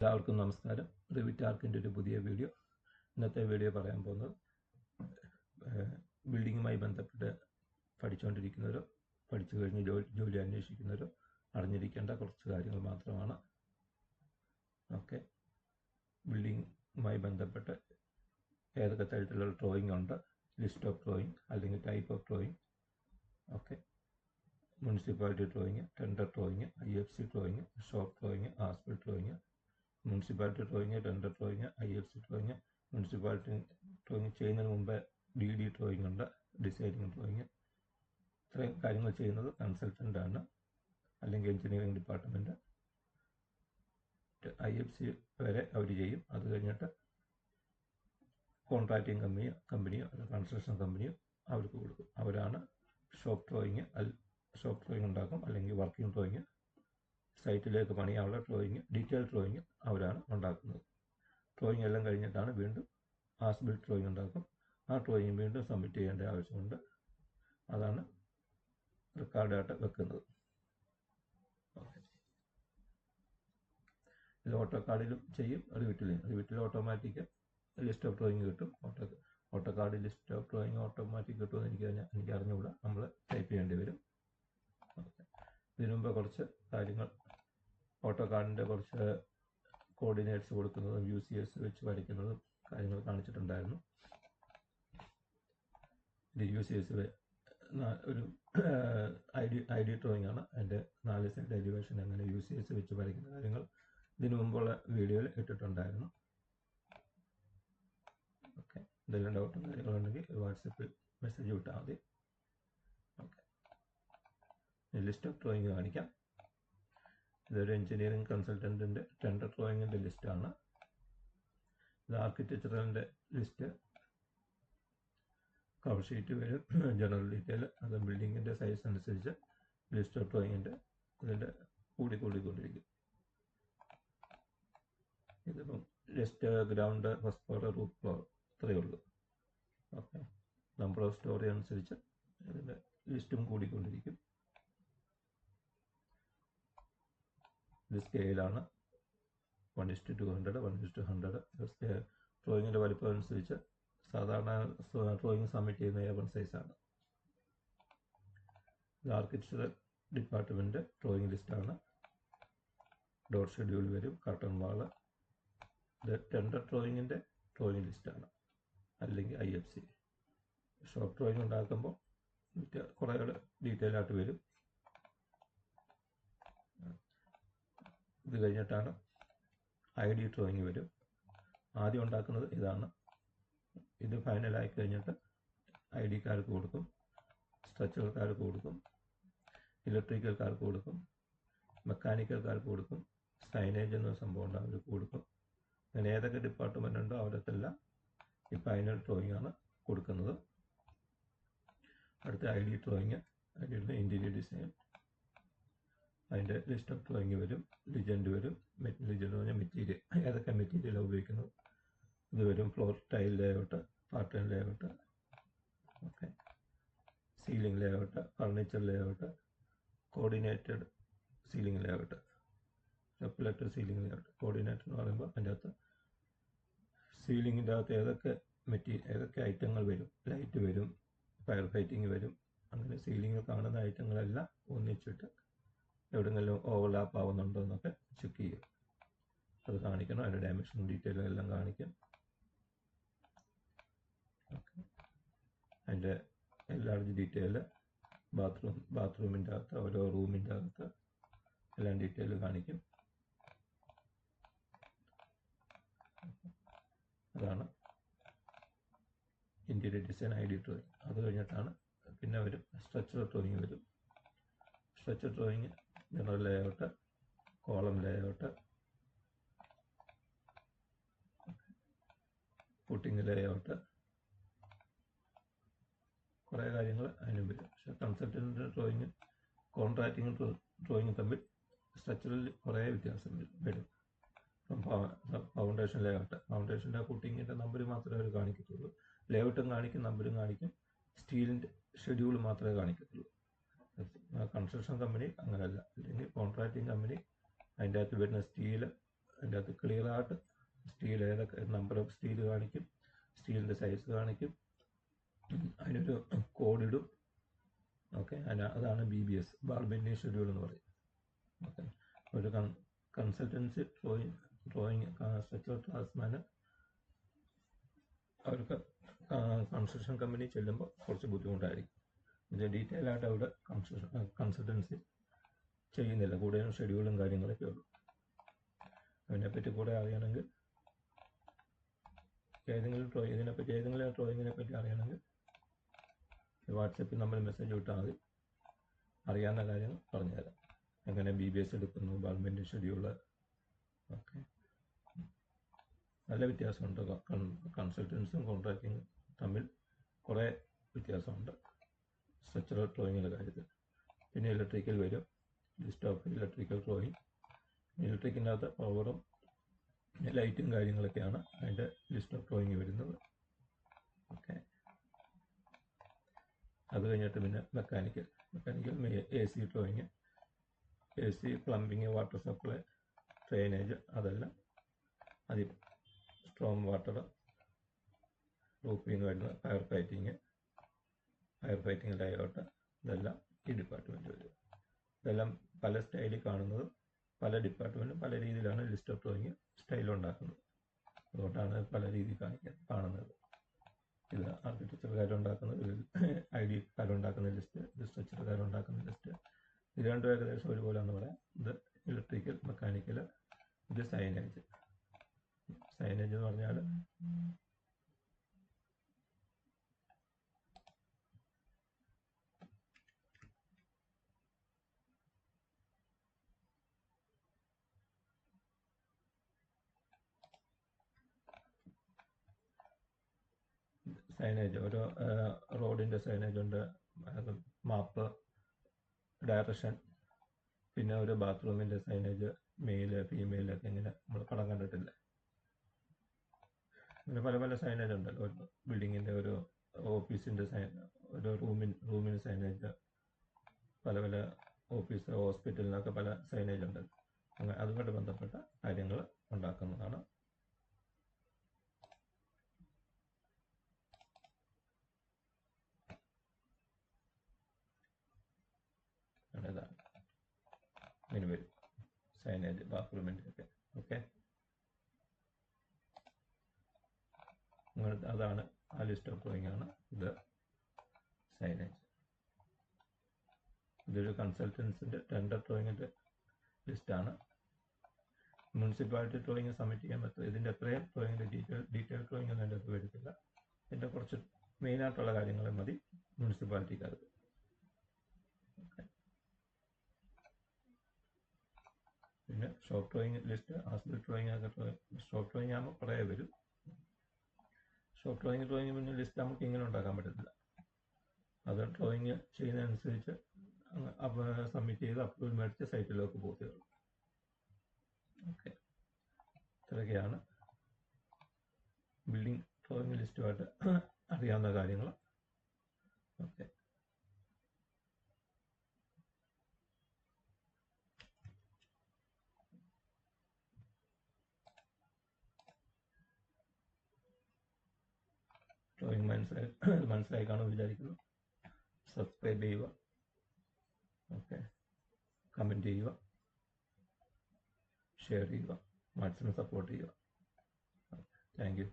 എല്ലാവർക്കും നമസ്കാരം. റിവിറ്റ് ആർക്കിൻ്റെ ഒരു പുതിയ വീഡിയോ. ഇന്നത്തെ വീഡിയോ പറയാൻ പോകുന്നത് ബിൽഡിങ്ങുമായി ബന്ധപ്പെട്ട് പഠിച്ചുകൊണ്ടിരിക്കുന്നവരോ പഠിച്ചു കഴിഞ്ഞ് ജോലി അന്വേഷിക്കുന്നവരോ അറിഞ്ഞിരിക്കേണ്ട കുറച്ച് കാര്യങ്ങൾ മാത്രമാണ്. ഓക്കെ, ബിൽഡിങ്ങുമായി ബന്ധപ്പെട്ട് ഏതൊക്കെ തരത്തിലുള്ള ഡ്രോയിങ് ഉണ്ട്, ലിസ്റ്റ് ഓഫ് ഡ്രോയിങ് അല്ലെങ്കിൽ type of drawing, okay, municipality drawing, tender drawing, IFC drawing, shop drawing, as built drawing, municipality drawing, tender drawing, IFC drawing, municipality drawing ചെയ്യുന്നതിന് മുമ്പ് DD ഡ്രോയിങ് ഉണ്ട്, ഡിസൈനിങ് ഡ്രോയിങ്. ഇത്രയും കാര്യങ്ങൾ ചെയ്യുന്നത് കൺസൾട്ടൻ്റാണ് അല്ലെങ്കിൽ എഞ്ചിനീയറിംഗ് ഡിപ്പാർട്ട്മെൻറ്റ്. IFC വരെ അവർ ചെയ്യും. അത് കഴിഞ്ഞിട്ട് കോൺട്രാക്റ്റിംഗ് കമ്പനിയോ കൺസ്ട്രക്ഷൻ കമ്പനിയോ അവർക്ക് കൊടുക്കും. അവരാണ് ഷോപ്പ് ഡ്രോയിങ് ഉണ്ടാക്കും, അല്ലെങ്കിൽ വർക്കിംഗ് ഡ്രോയിങ്, സൈറ്റിലേക്ക് പണിയാനുള്ള ഡ്രോയിങ്, ഡീറ്റെയിൽ ഡ്രോയിങ് അവരാണ് ഉണ്ടാക്കുന്നത്. ഡ്രോയിങ് എല്ലാം കഴിഞ്ഞിട്ടാണ് വീണ്ടും ആസ് ബിൽറ്റ് ഡ്രോയിങ് ഉണ്ടാക്കും. ആ ഡ്രോയിങ് വീണ്ടും സബ്മിറ്റ് ചെയ്യേണ്ട ആവശ്യമുണ്ട്. അതാണ് റെക്കോർഡായിട്ട് വെക്കുന്നത്. ഇത് ഓട്ടോകാർഡിലും ചെയ്യും, റിവിറ്റിൽ ഓട്ടോമാറ്റിക് ലിസ്റ്റ് ഓഫ് ഡ്രോയിങ് കിട്ടും. AutoCAD list of drawing automatic കിട്ടുമെന്ന് എനിക്ക് അറിഞ്ഞുകൂടാ. നമ്മൾ ടൈപ്പ് ചെയ്യേണ്ടി വരും. ഇതിനു മുമ്പ് കുറച്ച് കാര്യങ്ങൾ ഓട്ടോകാർഡിൻ്റെ കുറച്ച് കോർഡിനേറ്റ്സ് കൊടുക്കുന്നതും UCS വെച്ച് വരയ്ക്കുന്നതും കാര്യങ്ങൾ കാണിച്ചിട്ടുണ്ടായിരുന്നു. ഇത് UCS ഒരു ID ഡ്രോയിങ് ആണ്. അതിൻ്റെ 4 സൈഡ് എലിവേഷൻ എങ്ങനെ UCS വെച്ച് വരയ്ക്കുന്ന കാര്യങ്ങൾ ഇതിനു മുമ്പുള്ള വീഡിയോയിൽ ഇട്ടിട്ടുണ്ടായിരുന്നു. ഓക്കെ, എന്തെങ്കിലും ഡൗട്ടും കാര്യങ്ങളുണ്ടെങ്കിൽ വാട്സപ്പിൽ മെസ്സേജ് വിട്ടാൽ മതി. ഓക്കെ, ലിസ്റ്റ് ഓഫ് ഡ്രോയിങ് കാണിക്കാം. ഇതൊരു എഞ്ചിനീയറിംഗ് കൺസൾട്ടൻറ്റിൻ്റെ ടെൻഡർ ഡ്രോയിങ്ങിൻ്റെ ലിസ്റ്റാണ്. ഇത് ആർക്കിടെക്ചറലിൻ്റെ ലിസ്റ്റ്, കവർ ഷീറ്റ് വരും, ജനറൽ ഡീറ്റെയിൽ, അത് ബിൽഡിങ്ങിൻ്റെ സൈസ് അനുസരിച്ച് ലിസ്റ്റ് ഓഫ് ഡ്രോയിങ്ങിൻ്റെ ഇതിൻ്റെ കൂടിക്കൊണ്ടിരിക്കും. ഇതിപ്പം just ground, first floor, roof floor ഇത്രയേ ഉള്ളൂ. ഓക്കെ, നമ്പർ ഓഫ് സ്റ്റോറി അനുസരിച്ച് ഇതിൻ്റെ ലിസ്റ്റും കൂടിക്കൊണ്ടിരിക്കും. ഇത് സ്കെയിലാണ്, 1:200, 1:100. ഡ്രോയിങ്ങിൻ്റെ വലിപ്പം അനുസരിച്ച് സാധാരണ ഡ്രോയിങ് സബ്മിറ്റ് ചെയ്യുന്ന A1 സൈസാണ്. ഇത് ആർക്കിടെക്ചറൽ ഡിപ്പാർട്ട്മെൻറ്റ് ഡ്രോയിങ് ലിസ്റ്റാണ്. ഡോർ ഷെഡ്യൂൾ വരും, കർട്ടൺ വാള്. ഇത് ടെൻഡർ ഡ്രോയിങ്ങിൻ്റെ ഡ്രോയിങ് ലിസ്റ്റാണ്, അല്ലെങ്കിൽ IFC. ഷോപ്പ് ഡ്രോയിങ് ഉണ്ടാക്കുമ്പോൾ കുറേ ഡീറ്റെയിൽ ആയിട്ട് വരും. ഇത് കഴിഞ്ഞിട്ടാണ് ID ഡ്രോയിങ് വരും. ആദ്യം ഉണ്ടാക്കുന്നത് ഇതാണ്. ഇത് ഫൈനലായി കഴിഞ്ഞിട്ട് ID-കാർക്ക് കൊടുക്കും, സ്ട്രക്ചറൽക്കാർക്ക് കൊടുക്കും, ഇലക്ട്രിക്കൽക്കാർക്ക് കൊടുക്കും, മെക്കാനിക്കൽക്കാർക്ക് കൊടുക്കും, സൈനേജ് എന്ന സംഭവം ഉണ്ട് അവർക്ക് കൊടുക്കും. അങ്ങനെ ഏതൊക്കെ ഡിപ്പാർട്ട്മെൻ്റ് ഉണ്ടോ അവർക്കെല്ലാം ഈ ഫൈനൽ ഡ്രോയിങ് ആണ് കൊടുക്കുന്നത്. അടുത്ത ID ഡ്രോയിങ്, IDയുടെ ഇൻറ്റീരിയർ ഡിസൈൻ, അതിൻ്റെ ലിസ്റ്റ് ഓഫ് ഡ്രോയിങ് വരും, ലിജൻഡ് വരും. ലിജൻഡ് പറഞ്ഞാൽ മെറ്റീരിയൽ, ഏതൊക്കെ മെറ്റീരിയലാണ് ഉപയോഗിക്കുന്നത് ഇത് വരും. Floor tile layout, pattern layout, okay, ceiling layout, furniture layout, coordinated ceiling layout, reflected ceiling layout. Coordinated എന്ന് പറയുമ്പോൾ അതിൻ്റെ അകത്ത് സീലിങ്ങിൻ്റെ അകത്ത് ഏതൊക്കെ ഐറ്റങ്ങൾ വരും. ലൈറ്റ് വരും, ഫയർ ഫൈറ്റിംഗ് വരും. അങ്ങനെ സീലിംഗ് കാണുന്ന ഐറ്റങ്ങളെല്ലാം ഒന്നിച്ചിട്ട് എവിടെയെങ്കിലും ഓവർലാപ്പ് ആവുന്നുണ്ടോ എന്നൊക്കെ ചെക്ക് ചെയ്യും. അത് കാണിക്കണം. അതിൻ്റെ ഡയമെൻഷൻ ഡീറ്റെയിലും എല്ലാം കാണിക്കും. ഓക്കെ, അതിൻ്റെ എല്ലാവർക്കും ഡീറ്റെയിൽ, ബാത്റൂമിൻ്റെ അകത്ത്, ഓരോ റൂമിൻ്റെ അകത്ത് എല്ലാം ഡീറ്റെയിൽ കാണിക്കും. അതാണ് ഇൻറ്റീരിയർ ഡിസൈൻ ID ഡ്രോയിങ്. അത് കഴിഞ്ഞിട്ടാണ് പിന്നെ വരും സ്ട്രക്ചറൽ ഡ്രോയിങ് വരും. Structure drawing general layout, column layout, footing layout, കുറേ കാര്യങ്ങൾ അതിനും വരും. പക്ഷേ കൺസൾട്ടൻ്റ് ഡ്രോയിങ് കോൺട്രാക്റ്റിംഗ് ഡ്രോയിങ് തമ്മിൽ സ്ട്രക്ചറിൽ കുറേ വ്യത്യാസം വരും. ഫൗണ്ടേഷൻ ലേഔട്ട്, ഫൗണ്ടേഷൻ്റെ ഫുട്ടിങ്ങിൻ്റെ നമ്പർ മാത്രമേ അവർ കാണിക്കത്തുള്ളൂ. ലേഔട്ടും കാണിക്കും, നമ്പരും കാണിക്കും. സ്റ്റീലിൻ്റെ ഷെഡ്യൂൾ മാത്രമേ കാണിക്കത്തുള്ളൂ. കൺസ്ട്രക്ഷൻ കമ്പനി അങ്ങനെയല്ല, അല്ലെങ്കിൽ കോൺട്രാക്റ്റിംഗ് കമ്പനി അതിൻ്റെ അകത്ത് വരുന്ന സ്റ്റീൽ അതിൻ്റെ അകത്ത് ക്ലിയറായിട്ട് സ്റ്റീൽ ഏതൊക്കെ നമ്പർ ഓഫ് സ്റ്റീൽ കാണിക്കും, സ്റ്റീലിൻ്റെ സൈസ് കാണിക്കും, അതിനൊരു കോഡ് ഇടും. ഓക്കെ, അതാണ് BBS, ബാൾ ബെൻഡിങ് ഷെഡ്യൂൾ എന്ന് പറയും. ഓക്കെ, ഒരു കൺസൾട്ടൻസി ഡ്രോയിങ് സ്ട്രക്ചർ ക്ലാസ്മാന് അവർക്ക് കൺസ്ട്രക്ഷൻ കമ്പനി ചെല്ലുമ്പോൾ കുറച്ച് ബുദ്ധിമുട്ടായിരിക്കും. ഇത് ഡീറ്റെയിൽ ആയിട്ട് അവിടെ കൺസൾട്ടൻസി ചെയ്യുന്നില്ല, കൂടുതലും ഷെഡ്യൂളും കാര്യങ്ങളൊക്കെ ഉള്ളൂ. അതിനെപ്പറ്റി കൂടെ അറിയണമെങ്കിൽ ഇതിനെപ്പറ്റി ഏതെങ്കിലും ഡ്രോയിങ്ങിനെ പറ്റി അറിയണമെങ്കിൽ വാട്സപ്പിൽ നമ്മൾ മെസ്സേജ് വിട്ടാൽ മതി, അറിയാവുന്ന കാര്യങ്ങൾ പറഞ്ഞുതരാം. എങ്ങനെ BBS എടുക്കുന്നു, ബാൾ ബെൻഡിങ് ഷെഡ്യൂള്. ഓക്കെ, നല്ല വ്യത്യാസമുണ്ട്. കൺസൾട്ടൻസും കോൺട്രാക്റ്റിങ്ങും തമ്മിൽ കുറേ വ്യത്യാസമുണ്ട് സ്ട്രക്ചറൽ ഡ്രോയിങ്ങിൻ്റെ കാര്യത്തിൽ. പിന്നെ ഇലക്ട്രിക്കൽ വരും, ലിസ്റ്റ് ഓഫ് ഇലക്ട്രിക്കൽ ഡ്രോയിങ്. ഇലക്ട്രിക്കിൻ്റെ അകത്ത് പവറും ലൈറ്റും കാര്യങ്ങളൊക്കെയാണ് അതിൻ്റെ ലിസ്റ്റ് ഓഫ് ഡ്രോയിങ് വരുന്നത്. ഓക്കെ, അത് കഴിഞ്ഞിട്ട് പിന്നെ mechanical AC drawing, AC, plumbing, water supply, drainage, അതെല്ലാം സ്ട്രോം വാട്ടർ, റൂഫിങ് വരുന്ന ഫയർ ഫൈറ്റിങ് ലൈഔട്ട്, ഇതെല്ലാം ഈ ഡിപ്പാർട്ട്മെൻറ്റ് വരും. ഇതെല്ലാം പല സ്റ്റൈലിൽ കാണുന്നത്, പല ഡിപ്പാർട്ട്മെൻറ്റും പല രീതിയിലാണ് ലിസ്റ്റ് ഓഫ് ഡ്രോയിങ് സ്റ്റൈൽ ഉണ്ടാക്കുന്നത്. അതുകൊണ്ടാണ് പല രീതിയിൽ കാണുന്നത്. ഇത് ആർക്കിടെക്ചർക്കാരുണ്ടാക്കുന്നത്, IDക്കാരുണ്ടാക്കുന്ന ലിസ്റ്റ്, ഇത് സ്ട്രക്ചർക്കാരുണ്ടാക്കുന്ന ലിസ്റ്റ്. ഇത് രണ്ടും ഏകദേശം ഒരുപോലെ എന്ന് പറയാം. ഇത് ഇലക്ട്രിക്കൽ, മെക്കാനിക്കൽ, ഇത് സൈനേജ്. സൈനേജ് എന്ന് പറഞ്ഞാൽ ഓരോ റോഡിൻ്റെ സൈനേജ് ഉണ്ട്, മാപ്പ്, ഡയറക്ഷൻ. പിന്നെ ഒരു ബാത്റൂമിൻ്റെ സൈനേജ്, മെയിൽ ഫീമെയിൽ ഒക്കെ ഇങ്ങനെ നമ്മൾ പടം കണ്ടിട്ടില്ല. അങ്ങനെ പല പല സൈനേജ് ഉണ്ടല്ലോ. ഒരു ബിൽഡിങ്ങിൻ്റെ, ഒരു ഓഫീസിൻ്റെ ഒരു റൂമിന് സൈനേജ്, പല പല ഓഫീസ്, ഹോസ്പിറ്റലിനൊക്കെ പല സൈനേജ് ഉണ്ടല്ലോ. അങ്ങനെ അതുമായിട്ട് ബന്ധപ്പെട്ട കാര്യങ്ങൾ ഉണ്ടാക്കുന്നതാണ്. ഇതാണ് ഇങ്ങനെ വരും സൈനേജ് ബാത്റൂമിൻ്റെ ഒക്കെ. ഓക്കെ, അതാണ് ആ ലിസ്റ്റ് ഓഫ് ഡ്രോയിങ് ആണ് ഇത് സൈനേജ്. ഇതൊരു കൺസൾട്ടൻസിൻ്റെ ടെൻഡർ ഡ്രോയിങ്ങിൻ്റെ ലിസ്റ്റാണ്. മുനിസിപ്പാലിറ്റി ഡ്രോയിങ് സബ്മിറ്റ് ചെയ്യാൻ പറ്റും. ഇതിൻ്റെ എത്രയും ഡ്രോയിങ്ങിൻ്റെ ഡീറ്റെയിൽ ഡ്രോയിങ് ഒന്നും എൻ്റെ അടുത്ത് വരത്തില്ല. ഇതിൻ്റെ കുറച്ച് മെയിനായിട്ടുള്ള കാര്യങ്ങൾ മതി മുനിസിപ്പാലിറ്റിക്കാർക്ക്. ഓക്കെ, പിന്നെ ഷോപ്പ് ഡ്രോയിങ് ലിസ്റ്റ്, ആസ്ബിൾട്ട് ഡ്രോയിങ് ഒക്കെ. ഷോപ്പ് ഡ്രോയിങ് ആകുമ്പോൾ കുറേ വരും. ഷോപ്പ് ഡ്രോയിങ് പിന്നെ ലിസ്റ്റ് നമുക്ക് ഇങ്ങനെ ഉണ്ടാക്കാൻ പറ്റത്തില്ല. അത് ഡ്രോയിങ് ചെയ്യുന്നതനുസരിച്ച് സബ്മിറ്റ് ചെയ്ത് അപ്രൂവൽ മേടിച്ച് സൈറ്റിലേക്ക് പോകത്തേ ഉള്ളൂ. ഓക്കെ, ഇത്രയൊക്കെയാണ് ബിൽഡിംഗ് ഡ്രോയിങ് ലിസ്റ്റുമായിട്ട് അറിയാവുന്ന കാര്യങ്ങൾ. ഓക്കെ, ഡ്രോയിങ് മനസ്സിലായി കാണുമെന്ന് വിചാരിക്കുന്നു. സബ്സ്ക്രൈബ് ചെയ്യുക, ഓക്കെ, കമൻറ്റ് ചെയ്യുക, ഷെയർ ചെയ്യുക, മാക്സിമം സപ്പോർട്ട് ചെയ്യുക. Thank you.